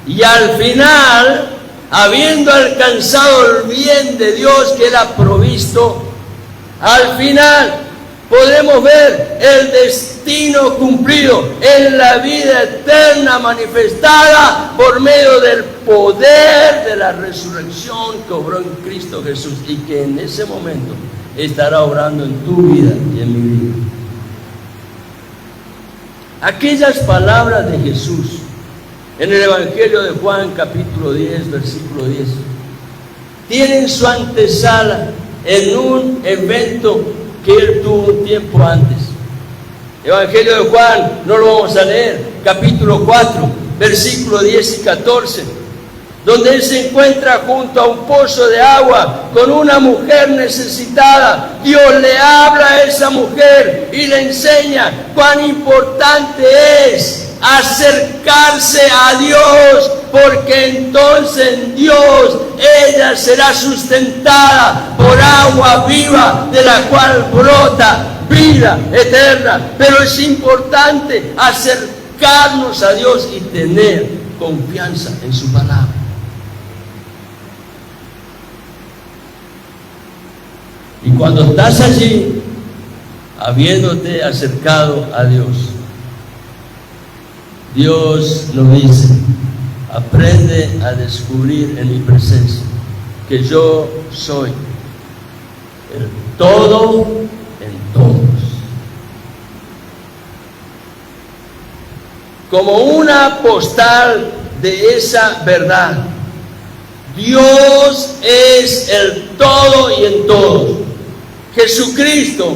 Y al final, habiendo alcanzado el bien de Dios que Él ha provisto, al final podemos ver el destino cumplido en la vida eterna manifestada por medio del poder de la resurrección que obró en Cristo Jesús, y que en ese momento estará obrando en tu vida y en mi vida. Aquellas palabras de Jesús en el Evangelio de Juan, capítulo 10, versículo 10, tienen su antesala en un evento que Él tuvo un tiempo antes. Evangelio de Juan, no lo vamos a leer, capítulo 4, versículos 10 y 14, donde él se encuentra junto a un pozo de agua con una mujer necesitada. Dios le habla a esa mujer y le enseña cuán importante es acercarse a Dios, porque entonces en Dios ella será sustentada por agua viva, de la cual brota vida eterna. Pero es importante acercarnos a Dios y tener confianza en su palabra. Y cuando estás allí, habiéndote acercado a Dios, Dios nos dice: aprende a descubrir en mi presencia que yo soy el todo en todos. Como una postal de esa verdad, Dios es el todo y en todos. Jesucristo,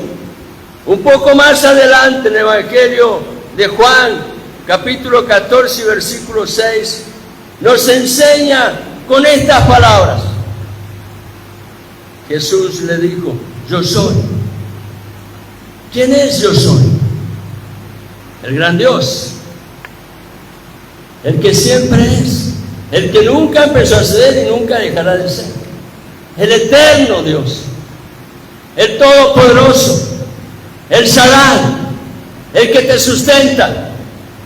un poco más adelante en el Evangelio de Juan, capítulo 14, versículo 6, nos enseña con estas palabras. Jesús le dijo: yo soy. ¿Quién es yo soy? El gran Dios, el que siempre es, el que nunca empezó a ser y nunca dejará de ser, el eterno Dios, el todopoderoso, el Shaddai, el que te sustenta,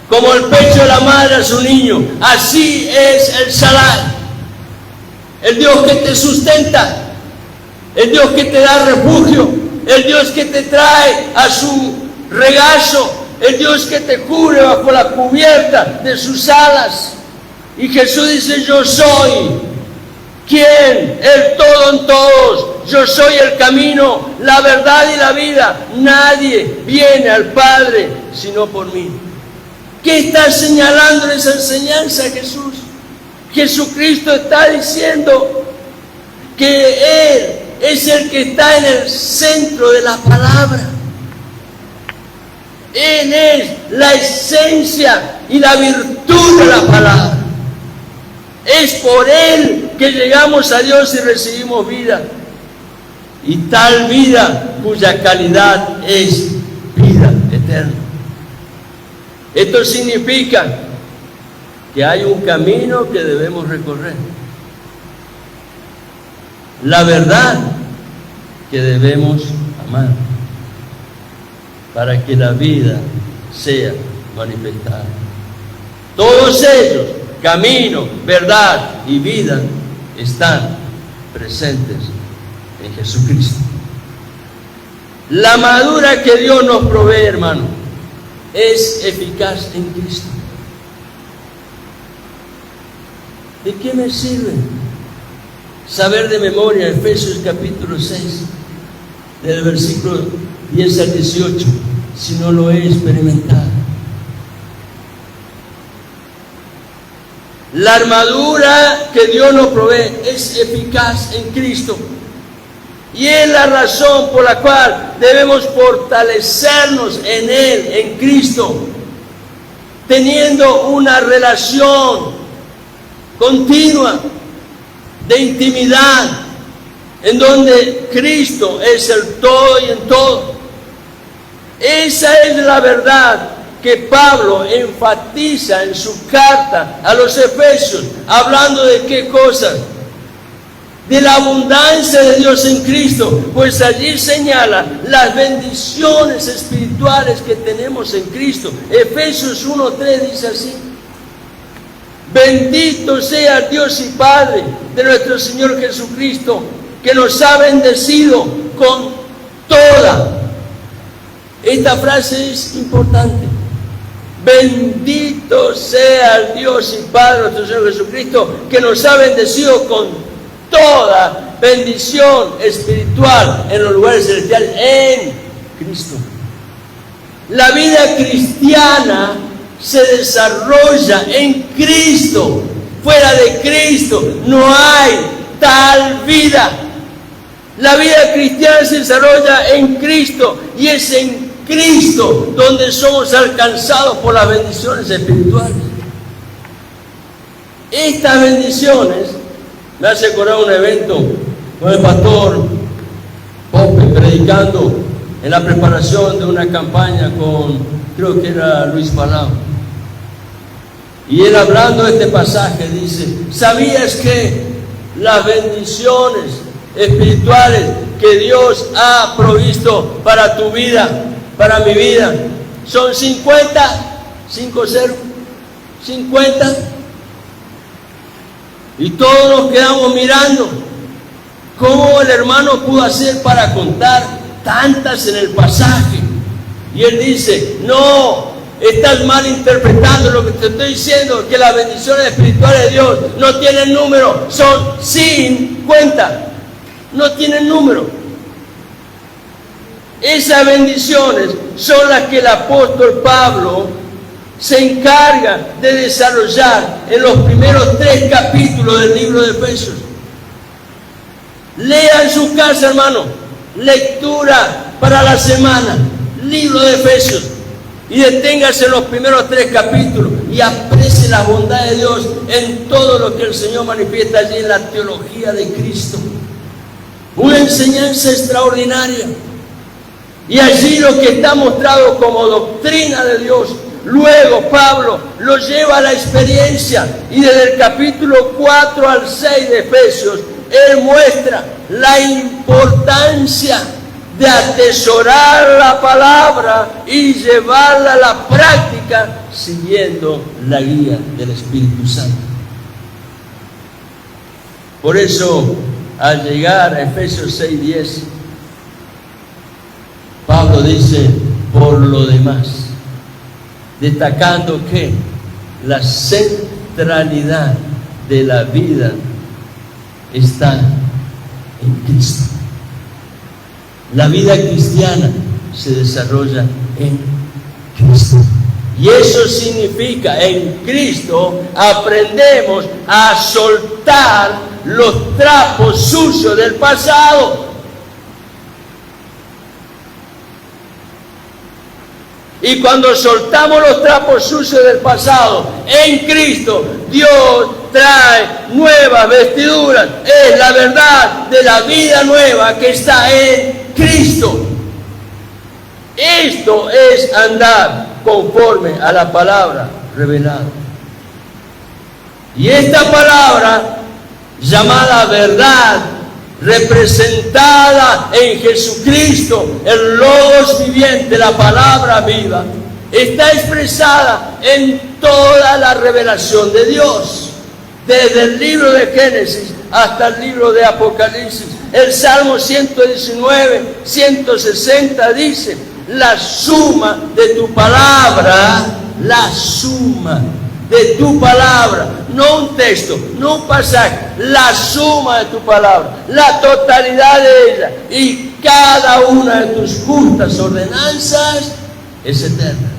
como el pecho de la madre a su niño. Así es el Shaddai, el Dios que te sustenta, el Dios que te da refugio, el Dios que te trae a su regazo, el Dios que te cubre bajo la cubierta de sus alas. Y Jesús dice: yo soy. ¿Quién? El todo en todos. Yo soy el camino, la verdad y la vida. Nadie viene al Padre sino por mí. ¿Qué está señalando en esa enseñanza Jesús? Jesucristo está diciendo que Él es el que está en el centro de la palabra. Él es la esencia y la virtud de la palabra. Es por Él que llegamos a Dios y recibimos vida. Y tal vida cuya calidad es vida eterna. Esto significa que hay un camino que debemos recorrer. La verdad que debemos amar para que la vida sea manifestada. Todos ellos, camino, verdad y vida, están presentes en Jesucristo. La madura que Dios nos provee, hermano, es eficaz en Cristo. ¿De qué me sirve saber de memoria Efesios capítulo 6, del versículo 10 al 18, si no lo he experimentado? La armadura que Dios nos provee es eficaz en Cristo. Y es la razón por la cual debemos fortalecernos en Él, en Cristo, teniendo una relación continua de intimidad, en donde Cristo es el todo y en todo. Esa es la verdad que Pablo enfatiza en su carta a los Efesios, hablando de qué cosas: de la abundancia de Dios en Cristo, pues allí señala las bendiciones espirituales que tenemos en Cristo. Efesios 1:3 dice así: bendito sea Dios y Padre de nuestro Señor Jesucristo, que nos ha bendecido con toda. Esta frase es importante. Bendito sea el Dios y Padre de nuestro Señor Jesucristo, que nos ha bendecido con toda bendición espiritual en los lugares celestiales en Cristo. La vida cristiana se desarrolla en Cristo. Fuera de Cristo no hay tal vida. La vida cristiana se desarrolla en Cristo, y es en Cristo donde somos alcanzados por las bendiciones espirituales. Estas bendiciones me hace acordar un evento con el pastor Pope predicando en la preparación de una campaña con, creo que era Luis Palau. Y él hablando de este pasaje dice, ¿sabías que las bendiciones espirituales que Dios ha provisto para tu vida, para mi vida, son 50? 50. Y todos nos quedamos mirando cómo el hermano pudo hacer para contar tantas en el pasaje. Y él dice, no, estás mal interpretando lo que te estoy diciendo, que las bendiciones espirituales de Dios no tienen número, son 50, no tienen número. Esas bendiciones son las que el apóstol Pablo se encarga de desarrollar en los primeros 3 capítulos del libro de Efesios. Lea en su casa, hermano, lectura para la semana, libro de Efesios, y deténgase en los primeros 3 capítulos y aprecie la bondad de Dios en todo lo que el Señor manifiesta allí en la teología de Cristo. Una enseñanza extraordinaria. Y allí lo que está mostrado como doctrina de Dios, luego Pablo lo lleva a la experiencia, y desde el capítulo 4 al 6 de Efesios, él muestra la importancia de atesorar la palabra y llevarla a la práctica siguiendo la guía del Espíritu Santo. Por eso, al llegar a Efesios 6:10, Pablo dice, por lo demás, destacando que la centralidad de la vida está en Cristo. La vida cristiana se desarrolla en Cristo. Y eso significa, en Cristo aprendemos a soltar los trapos sucios del pasado. Y cuando soltamos los trapos sucios del pasado, en Cristo, Dios trae nuevas vestiduras. Es la verdad de la vida nueva que está en Cristo. Esto es andar conforme a la palabra revelada. Y esta palabra, llamada verdad, representada en Jesucristo, el Logos viviente, la palabra viva, está expresada en toda la revelación de Dios, desde el libro de Génesis hasta el libro de Apocalipsis. El Salmo 119, 160 dice, la suma de tu palabra, la suma de tu palabra, no un texto, no un pasaje, la suma de tu palabra, la totalidad de ella y cada una de tus justas ordenanzas es eterna.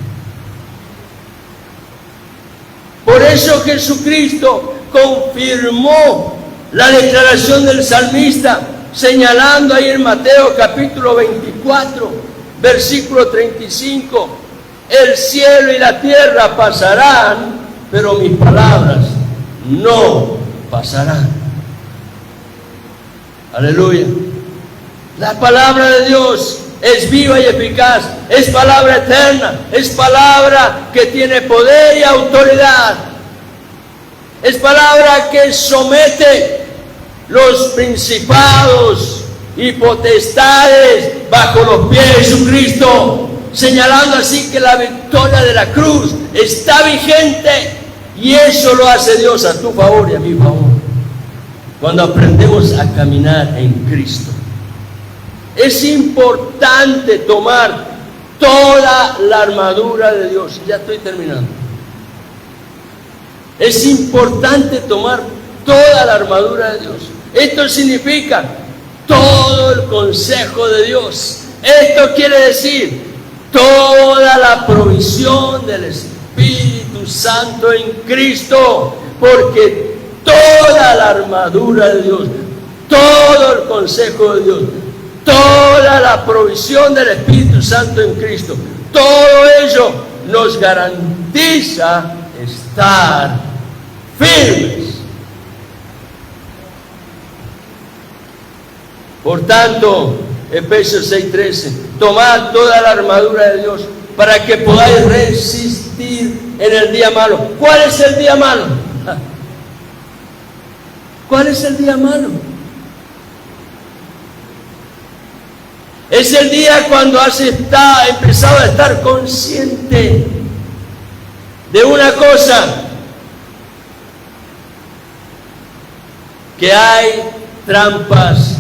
Por eso Jesucristo confirmó la declaración del salmista, señalando ahí en Mateo capítulo 24, versículo 35, el cielo y la tierra pasarán, pero mis palabras no pasarán. Aleluya. La palabra de Dios es viva y eficaz, es palabra eterna, es palabra que tiene poder y autoridad, es palabra que somete los principados y potestades bajo los pies de Jesucristo, señalando así que la victoria de la cruz está vigente, y eso lo hace Dios a tu favor y a mi favor, cuando aprendemos a caminar en Cristo. Es importante tomar toda la armadura de Dios. Ya estoy terminando. Es importante tomar toda la armadura de Dios. Esto significa todo el consejo de Dios. Esto quiere decir toda la provisión del Espíritu Santo en Cristo, porque toda la armadura de Dios, todo el consejo de Dios, toda la provisión del Espíritu Santo en Cristo, todo ello nos garantiza estar firmes Por tanto, Efesios 6:13, tomad toda la armadura de Dios para que podáis resistir en el día malo. ¿Cuál es el día malo? ¿Cuál es el día malo? Es el día cuando has empezado a estar consciente de una cosa, que hay trampas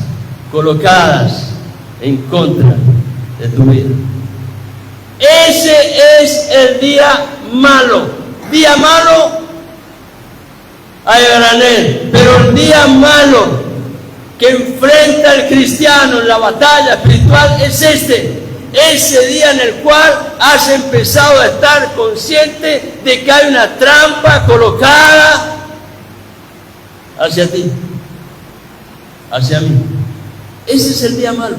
colocadas en contra de tu vida. Ese es el día malo. Día malo hay granel, pero el día malo que enfrenta al cristiano en la batalla espiritual es ese día en el cual has empezado a estar consciente de que hay una trampa colocada hacia ti, hacia mí. Ese es el día malo.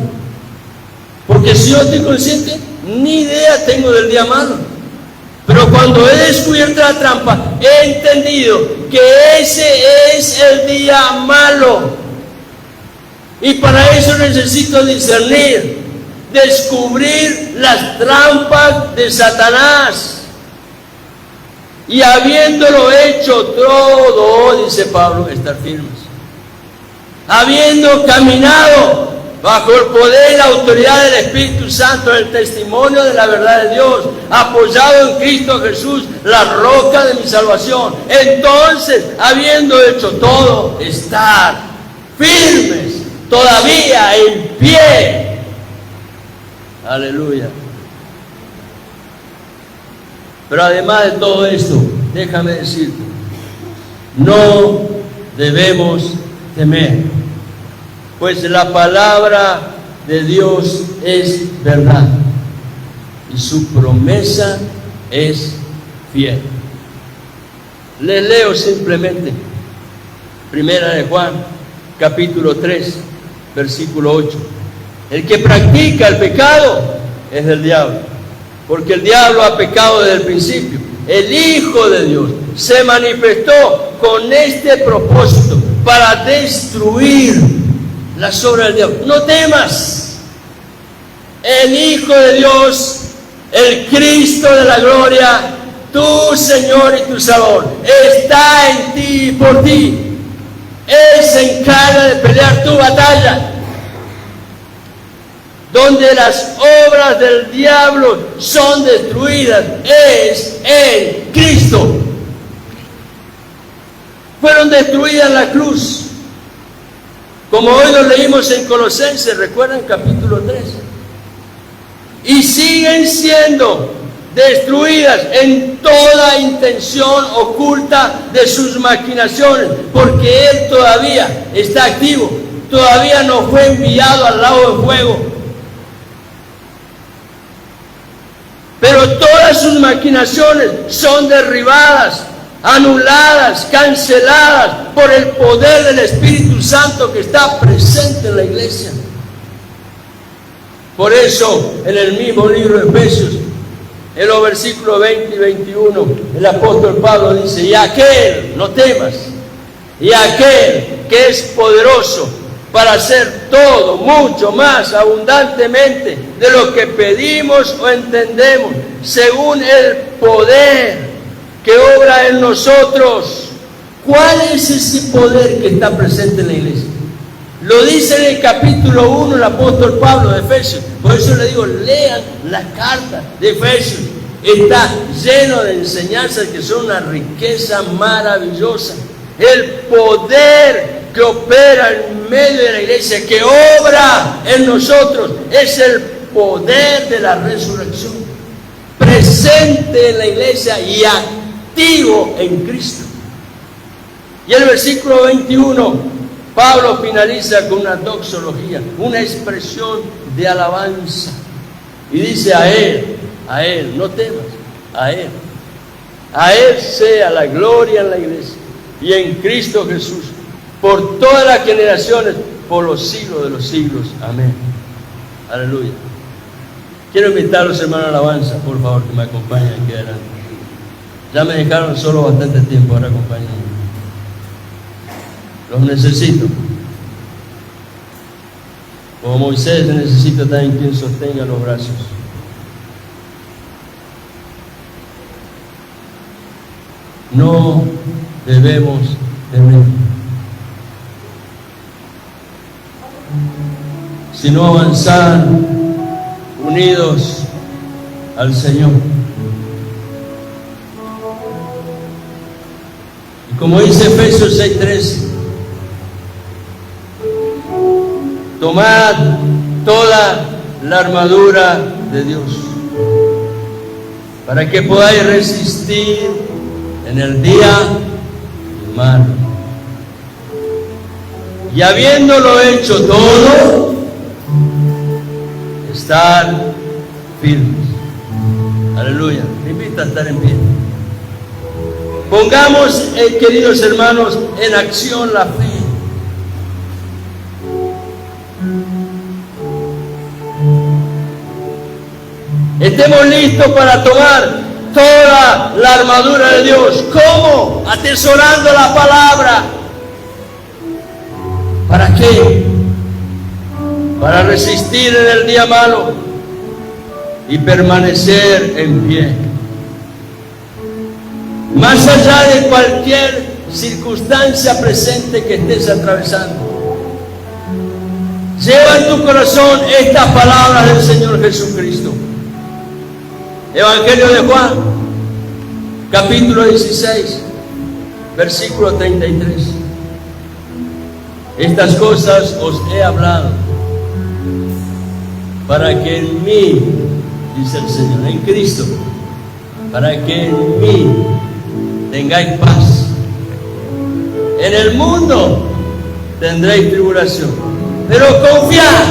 Porque si yo estoy consciente, ni idea tengo del día malo. Pero cuando he descubierto la trampa, he entendido que ese es el día malo. Y para eso necesito discernir, descubrir las trampas de Satanás. Y habiéndolo hecho todo, dice Pablo, estar firmes. Habiendo caminado bajo el poder y la autoridad del Espíritu Santo, el testimonio de la verdad de Dios, apoyado en Cristo Jesús, la roca de mi salvación. Entonces, habiendo hecho todo, estar firmes, todavía en pie. Aleluya. Pero además de todo esto, déjame decirte, no debemos temer, pues la palabra de Dios es verdad y su promesa es fiel. Les leo simplemente Primera de Juan, capítulo 3, versículo 8. El que practica el pecado es del diablo, porque el diablo ha pecado desde el principio. El Hijo de Dios se manifestó con este propósito, para destruir las obras del diablo. No temas. El Hijo de Dios, el Cristo de la gloria, tu Señor y tu Salvador, está en ti y por ti. Él se encarga de pelear tu batalla. Donde las obras del diablo son destruidas es en Cristo. Fueron destruidas en la cruz, como hoy lo leímos en Colosenses, recuerdan, capítulo 3, y siguen siendo destruidas en toda intención oculta de sus maquinaciones, porque Él todavía está activo, todavía no fue enviado al lago de fuego. Pero todas sus maquinaciones son derribadas, anuladas, canceladas por el poder del Espíritu Santo que está presente en la iglesia. Por eso, en el mismo libro de Efesios, en los versículos 20 y 21, el apóstol Pablo dice: y aquel, no temas, y aquel que es poderoso para hacer todo, mucho más abundantemente de lo que pedimos o entendemos, según el poder que obra en nosotros. ¿Cuál es ese poder que está presente en la iglesia? Lo dice en el capítulo 1 el apóstol Pablo de Efesios. Por eso le digo, lean la carta de Efesios. Está lleno de enseñanzas que son una riqueza maravillosa. El poder que opera en medio de la iglesia, que obra en nosotros, es el poder de la resurrección, presente en la iglesia y activo en Cristo. Y el versículo 21, Pablo finaliza con una doxología, una expresión de alabanza, y dice: a Él, no temas, a Él sea la gloria en la iglesia y en Cristo Jesús, por todas las generaciones, por los siglos de los siglos. Amén. Aleluya. Quiero invitar a los hermanos a la alabanza, por favor, que me acompañen aquí adelante. Ya me dejaron solo bastante tiempo, ahora acompáñenme. Los necesito. Como Moisés, necesita también quien sostenga los brazos. No debemos temer, sino avanzar unidos al Señor. Y como dice Efesios 6:13, tomad toda la armadura de Dios para que podáis resistir en el día malo. Y habiéndolo hecho todo, estar firmes. Aleluya. Me invita a estar en pie. Pongamos, queridos hermanos, en acción la fe. Estemos listos para tomar toda la armadura de Dios. ¿Cómo? Atesorando la palabra. ¿Para qué? Para resistir en el día malo y permanecer en pie. Más allá de cualquier circunstancia presente que estés atravesando, lleva en tu corazón estas palabras del Señor Jesucristo. Evangelio de Juan, capítulo 16, versículo 33. Estas cosas os he hablado para que en mí, dice el Señor, en Cristo, para que en mí tengáis paz. En el mundo tendréis tribulación, pero confiad,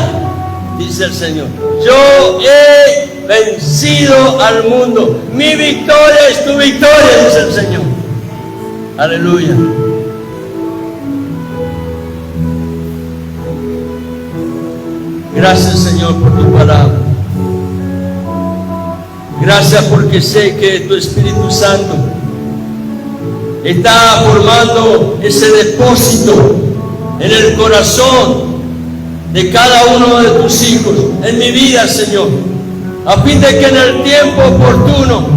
dice el Señor, yo he vencido al mundo. Mi victoria es tu victoria, dice el Señor. Aleluya. Gracias, Señor, por tu palabra. Gracias porque sé que tu Espíritu Santo está formando ese depósito en el corazón de cada uno de tus hijos, en mi vida, Señor, a fin de que en el tiempo oportuno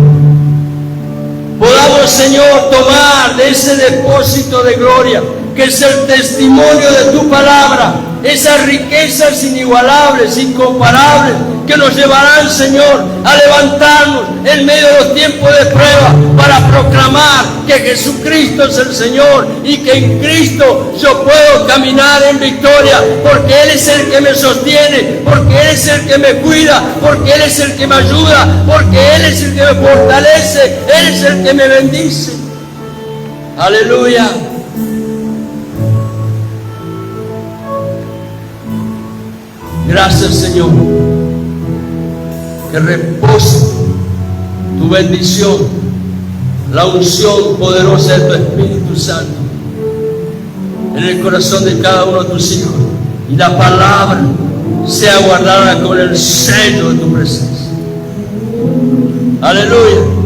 podamos, Señor, tomar de ese depósito de gloria, que es el testimonio de tu palabra, esas riquezas inigualables, incomparables, que nos llevarán, Señor, a levantarnos en medio de los tiempos de prueba para proclamar que Jesucristo es el Señor y que en Cristo yo puedo caminar en victoria, porque Él es el que me sostiene, porque Él es el que me cuida, porque Él es el que me ayuda, porque Él es el que me fortalece, Él es el que me bendice. Aleluya. Gracias, Señor, que repose tu bendición, la unción poderosa de tu Espíritu Santo en el corazón de cada uno de tus hijos, y la palabra sea guardada con el sello de tu presencia. Aleluya.